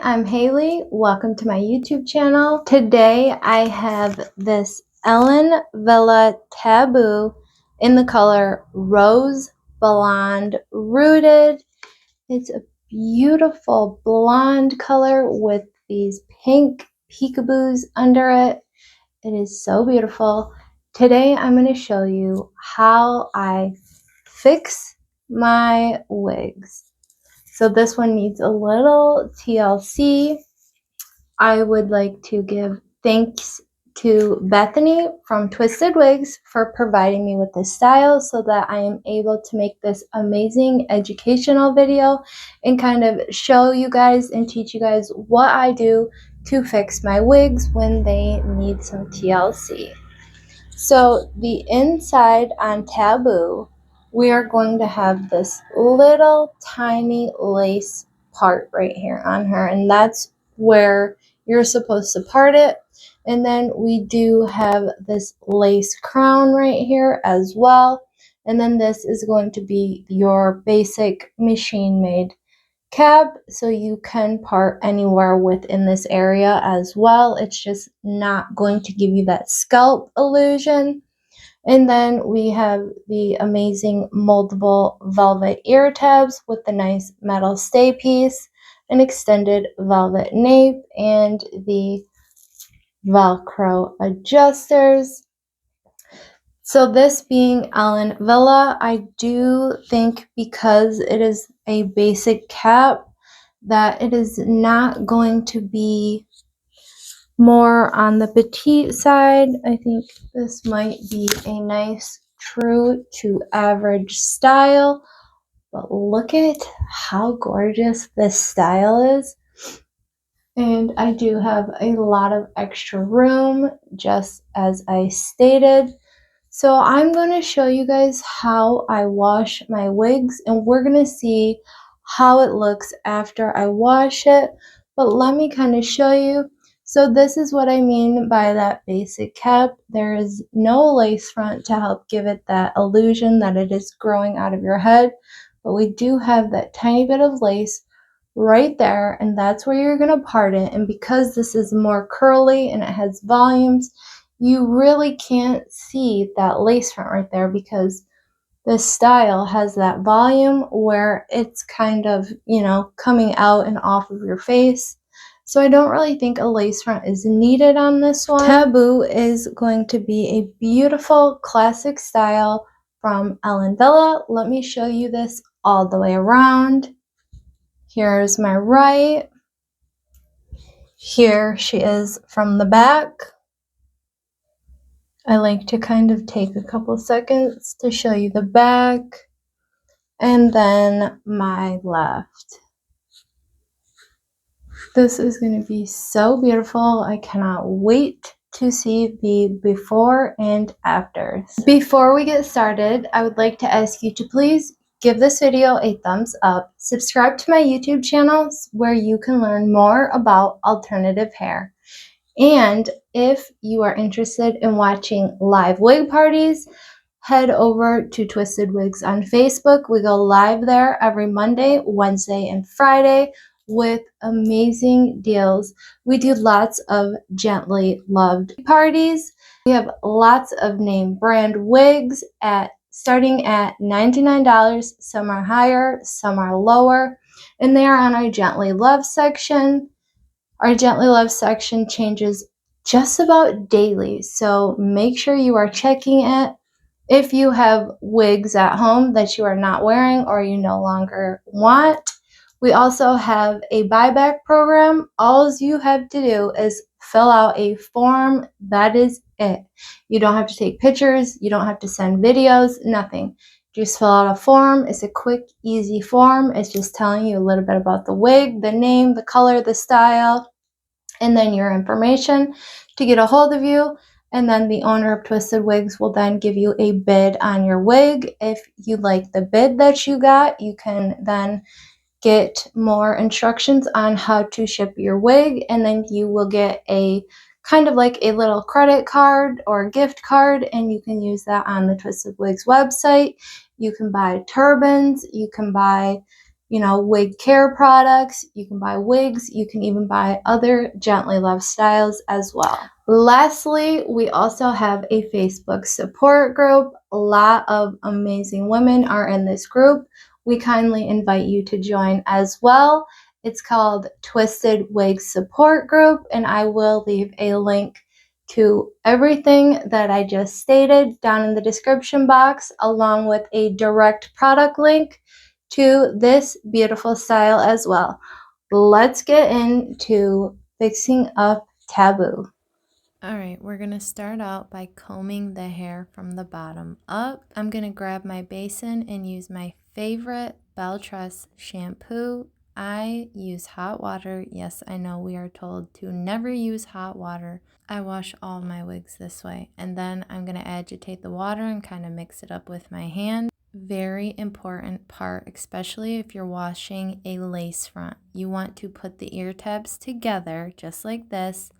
I'm Haley. Welcome to my YouTube channel. Today I have this Ellen Wille Tabu in the color Rose Blonde Rooted. It's a beautiful blonde color with these pink peekaboos under it. It is so beautiful. Today I'm going to show you how I fix my wigs. So this one needs a little TLC. I would like to give thanks to Bethany from Twisted Wigs for providing me with this style so that I am able to make this amazing educational video and kind of show you guys and teach you guys what I do to fix my wigs when they need some TLC. So the inside on Tabu, we are going to have this little tiny lace part right here on her, and that's where you're supposed to part it. And then we do have this lace crown right here as well. And then this is going to be your basic machine made cap, so you can part anywhere within this area as well. It's just not going to give you that scalp illusion. And then we have the amazing moldable velvet ear tabs with the nice metal stay piece, an extended velvet nape, and the Velcro adjusters. So this being Ellen Wille, I do think because it is a basic cap that it is not going to be more on the petite side. I think this might be a nice true to average style, but look at how gorgeous this style is. And I do have a lot of extra room, just as I stated. So I'm going to show you guys how I wash my wigs, and we're going to see how it looks after I wash it. But let me kind of show you. So this is what I mean by that basic cap. There is no lace front to help give it that illusion that it is growing out of your head. But we do have that tiny bit of lace right there, and that's where you're going to part it. And because this is more curly and it has volumes, you really can't see that lace front right there because this style has that volume where it's kind of, coming out and off of your face. So I don't really think a lace front is needed on this one. Tabu is going to be a beautiful classic style from Ellen Wille. Let me show you this all the way around. Here's my right. Here she is from the back. I like to kind of take a couple seconds to show you the back, and then my left. This is going to be so beautiful. I cannot wait to see the before and afters. Before we get started, I would like to ask you to please give this video a thumbs up, subscribe to my YouTube channels where you can learn more about alternative hair. And if you are interested in watching live wig parties, head over to Twisted Wigs on Facebook. We go live there every Monday, Wednesday, and Friday with amazing deals. We do lots of gently loved parties. We have lots of name brand wigs starting at $99. Some are higher, some are lower, and they are on our gently loved section. Our gently loved section changes just about daily, so make sure you are checking it. If you have wigs at home that you are not wearing or you no longer want, we also have a buyback program. All you have to do is fill out a form. That is it. You don't have to take pictures. You don't have to send videos, nothing. Just fill out a form. It's a quick, easy form. It's just telling you a little bit about the wig, the name, the color, the style, and then your information to get a hold of you. And then the owner of Twisted Wigs will then give you a bid on your wig. If you like the bid that you got, you can then get more instructions on how to ship your wig, and then you will get a kind of like a little credit card or gift card, and you can use that on the Twisted Wigs website. You can buy turbans, you can buy wig care products. You can buy wigs. You can even buy other gently loved styles as well. Lastly, we also have a Facebook support group. A lot of amazing women are in this group. We kindly invite you to join as well. It's called Twisted Wig Support Group, and I will leave a link to everything that I just stated down in the description box, along with a direct product link to this beautiful style as well. Let's get into fixing up Taboo. Alright, we're going to start out by combing the hair from the bottom up. I'm going to grab my basin and use my favorite Belle Tress shampoo. I use hot water. Yes, I know we are told to never use hot water. I wash all my wigs this way. And then I'm going to agitate the water and kind of mix it up with my hand. Very important part, especially if you're washing a lace front. You want to put the ear tabs together just like this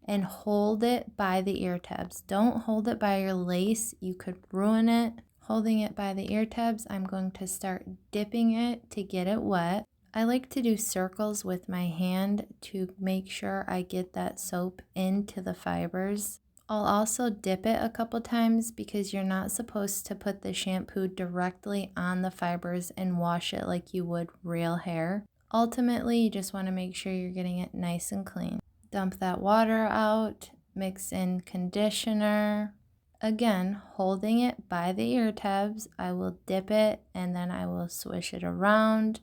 and hold it by the ear tabs. Don't hold it by your lace. You could ruin it. Holding it by the ear tabs, I'm going to start dipping it to get it wet. I like to do circles with my hand to make sure I get that soap into the fibers. I'll also dip it a couple times because you're not supposed to put the shampoo directly on the fibers and wash it like you would real hair. Ultimately, you just want to make sure you're getting it nice and clean. Dump that water out, mix in conditioner. Again, holding it by the ear tabs, I will dip it and then I will swish it around.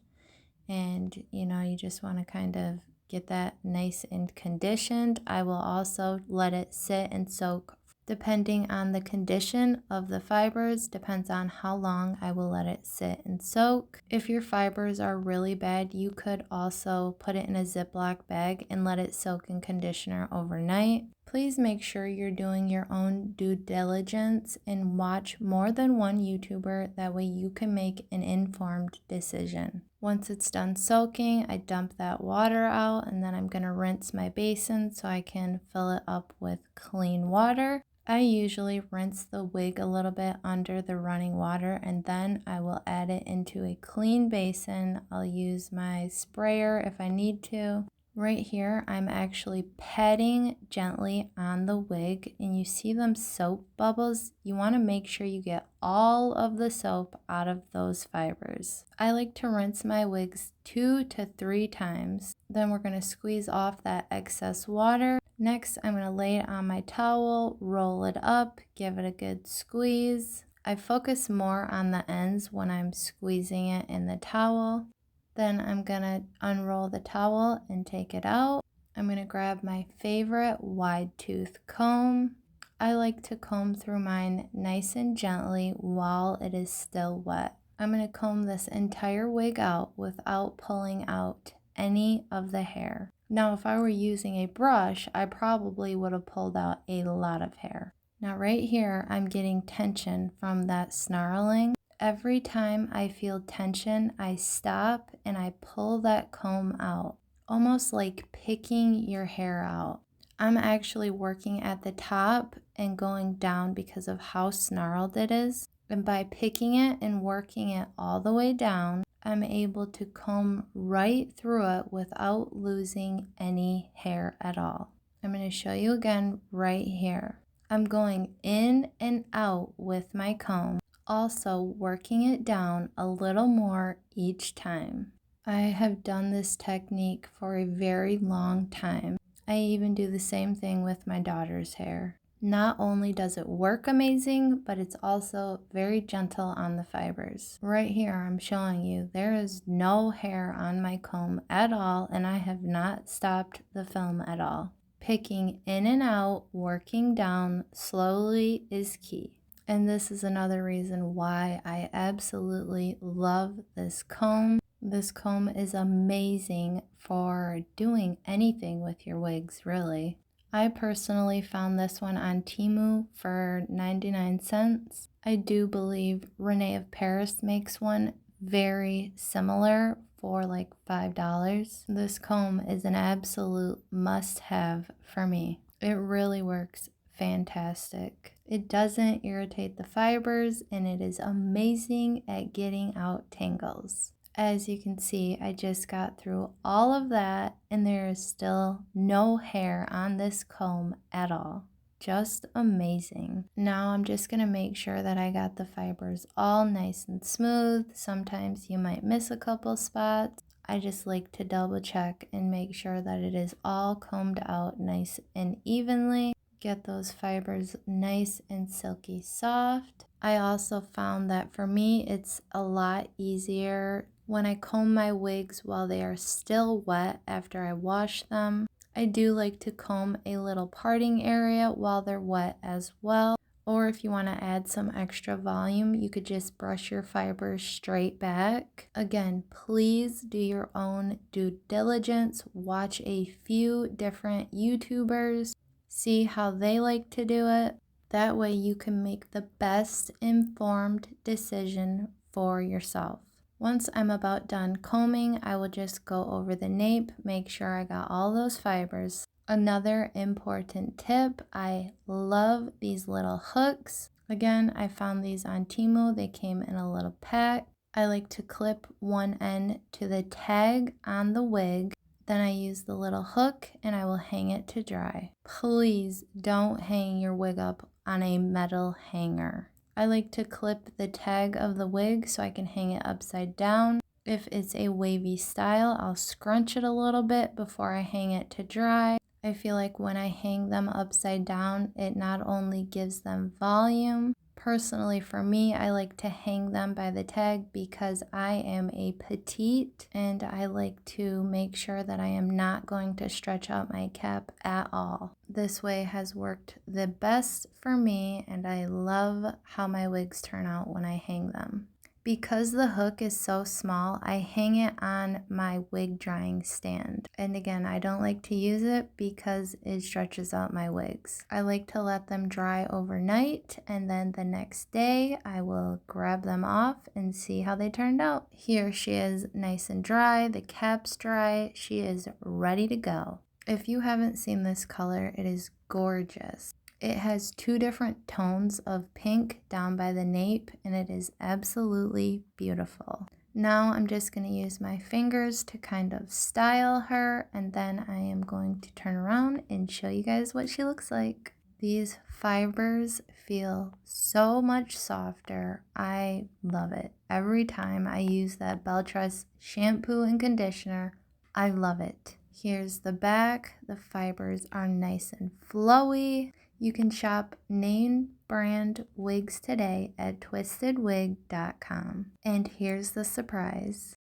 And you just want to kind of get that nice and conditioned. I will also let it sit and soak. Depending on the condition of the fibers, depends on how long I will let it sit and soak. If your fibers are really bad, you could also put it in a Ziploc bag and let it soak in conditioner overnight. Please make sure you're doing your own due diligence and watch more than one YouTuber. That way you can make an informed decision. Once it's done soaking, I dump that water out and then I'm going to rinse my basin so I can fill it up with clean water. I usually rinse the wig a little bit under the running water and then I will add it into a clean basin. I'll use my sprayer if I need to. Right here, I'm actually patting gently on the wig and you see them soap bubbles. You want to make sure you get all of the soap out of those fibers. I like to rinse my wigs 2 to 3 times. Then we're going to squeeze off that excess water. Next, I'm going to lay it on my towel, roll it up, give it a good squeeze. I focus more on the ends when I'm squeezing it in the towel. Then I'm going to unroll the towel and take it out. I'm going to grab my favorite wide tooth comb. I like to comb through mine nice and gently while it is still wet. I'm going to comb this entire wig out without pulling out any of the hair. Now, if I were using a brush, I probably would have pulled out a lot of hair. Now, right here, I'm getting tension from that snarling. Every time I feel tension, I stop and I pull that comb out, almost like picking your hair out. I'm actually working at the top and going down because of how snarled it is. And by picking it and working it all the way down, I'm able to comb right through it without losing any hair at all. I'm going to show you again right here. I'm going in and out with my comb, also working it down a little more each time. I have done this technique for a very long time. I even do the same thing with my daughter's hair. Not only does it work amazing, but it's also very gentle on the fibers. Right here, I'm showing you there is no hair on my comb at all, and I have not stopped the film at all. Picking in and out, working down slowly is key. And this is another reason why I absolutely love this comb. This comb is amazing for doing anything with your wigs, really. I personally found this one on Temu for 99 cents. I do believe Renee of Paris makes one very similar for like $5. This comb is an absolute must-have for me. It really works fantastic. It doesn't irritate the fibers and it is amazing at getting out tangles. As you can see, I just got through all of that and there is still no hair on this comb at all. Just amazing. Now I'm just going to make sure that I got the fibers all nice and smooth. Sometimes you might miss a couple spots. I just like to double check and make sure that it is all combed out nice and evenly. Get those fibers nice and silky soft. I also found that for me it's a lot easier when I comb my wigs while they are still wet after I wash them. I do like to comb a little parting area while they're wet as well. Or if you want to add some extra volume, you could just brush your fibers straight back. Again, please do your own due diligence. Watch a few different YouTubers. See how they like to do it. That way you can make the best informed decision for yourself. Once I'm about done combing, I will just go over the nape, make sure I got all those fibers. Another important tip, I love these little hooks. Again, I found these on Temu. They came in a little pack. I like to clip one end to the tag on the wig. Then I use the little hook and I will hang it to dry. Please don't hang your wig up on a metal hanger. I like to clip the tag of the wig so I can hang it upside down. If it's a wavy style, I'll scrunch it a little bit before I hang it to dry. I feel like when I hang them upside down, it not only gives them volume. Personally, for me, I like to hang them by the tag because I am a petite and I like to make sure that I am not going to stretch out my cap at all. This way has worked the best for me and I love how my wigs turn out when I hang them. Because the hook is so small, I hang it on my wig drying stand. And again, I don't like to use it because it stretches out my wigs. I like to let them dry overnight and then the next day I will grab them off and see how they turned out. Here she is nice and dry, the cap's dry, she is ready to go. If you haven't seen this color, it is gorgeous. It has two different tones of pink down by the nape and it is absolutely beautiful. Now I'm just going to use my fingers to kind of style her and then I am going to turn around and show you guys what she looks like. These fibers feel so much softer. I love it. Every time I use that Belle Tress shampoo and conditioner, I love it. Here's the back. The fibers are nice and flowy. You can shop name brand wigs today at twistedwig.com. And here's the surprise.